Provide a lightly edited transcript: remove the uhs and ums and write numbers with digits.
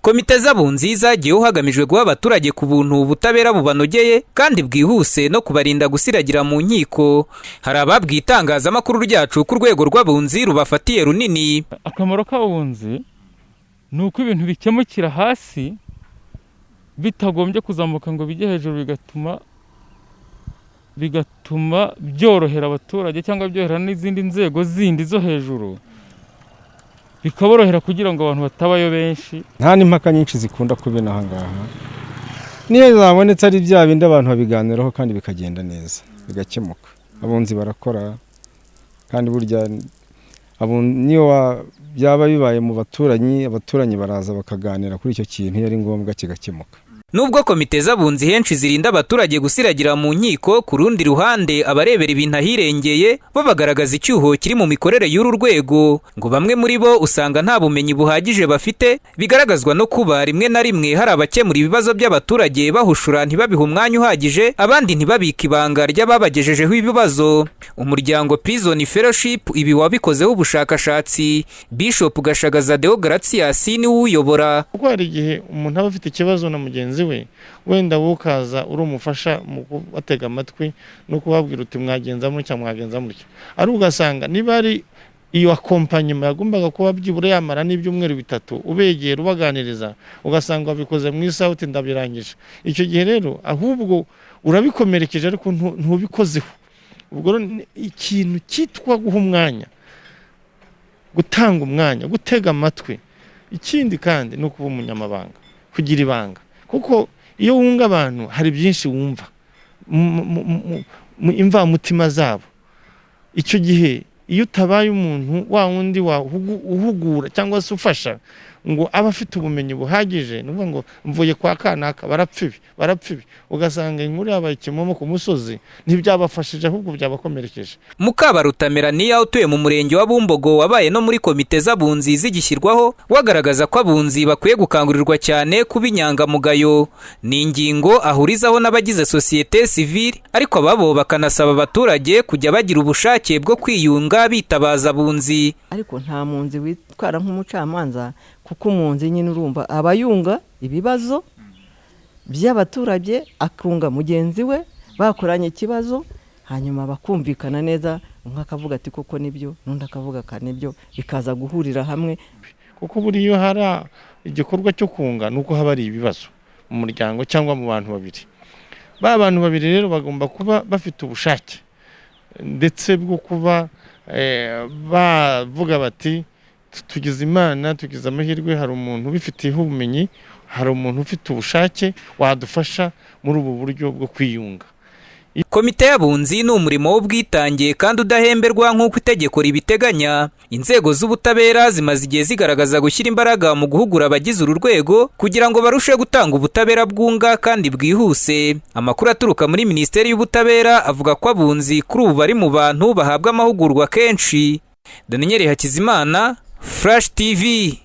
Komite z'abunzi zagiyeho hagamijwe guha abaturage ku buntu ubutabera bubanogeye kandi bwihuse no kubarinda gusiragira mu nkiko. Hari ababwiye itangazamakuru ryacu ku rwego rw'abunzi rubafatiye runini. Akamaro k'abunzi ni uko ibintu bikemukira hasi bitagombye kuzamuka ngo bijye hejuru, bigatuma byorohera abaturage cyangwa byorohera n'izindi nzego zindi zo hejuru, bikaborohera kugira ngo abantu batabayo benshi. Nta n'impaka nyinshi zikunda kubena aha ngaha, niyo zabonetse ari bya bindi abantu babiganiraho kandi bikagenda neza bigakemuka. Abunzi barakora kandi burya niyo byaba bibaye mu abaturanyi baraza bakaganira kuri icyo kintu, iyo ari ngombwa kigakemuka. Nubwo komite z'abunzi henshi zirinda abaturage gusiragira mu nkiko, ku rundi ruhande abarebera ibintu ahirengeye bo bagaragaza icyuho kiri mu mikorere y'uru rwego, ngo bamwe muri bo usanga nta bumenyi buhagije bafite, bigaragazwa no kuba rimwe na rimwe hari abakemura ibibazo by'abaturage bahushura ntibabihe umwanya uhagije, abandi ntibabike ibanga ry'ababagejejeho ibibazo. Umuryango Prison Fellowship ibi wabikozeho ubushakashatsi, Bishop Gashagaza Deogratias ni uyobora. Kuko hari igihe umuntu aba afite ikibazo na mugenzi we, wenda wukaza uri umufasha mu kubatega amatwi no kubabwira uti mwagenza mutya mwagenza mutya, ari ugasanga niba ari iyo akompanyema yagombaga kuba byibura yamara n'ibyumweru 3 ubegera ubaganiriza, ugasanga wabikoze mu isaha uti ndabirangije. Icyo gihe rero ahubwo urabikomerekeje ariko ntubikozeho. Ubwo ikintu cyitwa guha umwanya, gutanga umwanya, gutega amatwi. Ikindi kandi no kuba umunyamabanga, kugira ibanga, kuko iyo wunga abantu hari byinshi wumva mu imvamutima zabo. Icyo gihe iyo utabaye umuntu wa wundi uhugura cyangwa se ufasha ngo aba afite ubumenyi buhagije, nuvuga ngo mvuye kwa kanaka barapfibi, ugasanga inkuru yabaye kimomo ku musozi, ntibyabafashije ahubwo byabakomerekeje. Mukabarutamera niya utuye mu murenge wa Bumbogo wabaye no muri komite z'abunzi zigishyirwaho, wagaragaza ko abunzi bakwiye gukangurirwa cyane kuba inyangamugayo. Ni ingingo ahurizaho n'abagize societe civile, ariko ababo bakanasaba abaturage kujya bagira ubushake bwo kwiyunga bitabaza abunzi. Ariko nta munzi witwara nk'umucamanza, kuko umunzi nyine urumva abayunga ibibazo by'abaturage, akunga mugenzi we, bakoranye ikibazo, hanyuma bakumvikana neza, umwe akavuga ati koko nibyo, n'undi akavuga kanibyo, bikaza guhurira hamwe. Kuko buriyo hari igikorwa cyo kunga nuko haba ari ibibazo mu muryango cyangwa mu bantu babiri. Ba bantu babiri rero bagomba kuba bafite ubushake ndetse bwo kuba bavuga bati tugize Imana, tugize amahirwe, hari umuntu ubifitiyeho ubumenyi, hari umuntu ufite ubushake wadufasha muri ubu buryo bwo kwiyunga. Komite y'abunzi ni umurimo w'ubwitange kandi udahemberwa nk'uko itegeko ribiteganya. Inzego z'ubutabera zimaze igihe zigaragaza gushyira imbaraga mu guhugura abagize uru rwego kugira ngo barusheho gutanga ubutabera bwunga kandi bwihuse. Amakuru aturuka muri Minisiteri y'Ubutabera avuga ko abunzi kuri ubu bari mu bantu bahabwa amahugurwa kenshi. Daniel Hakizimana, Flash TV.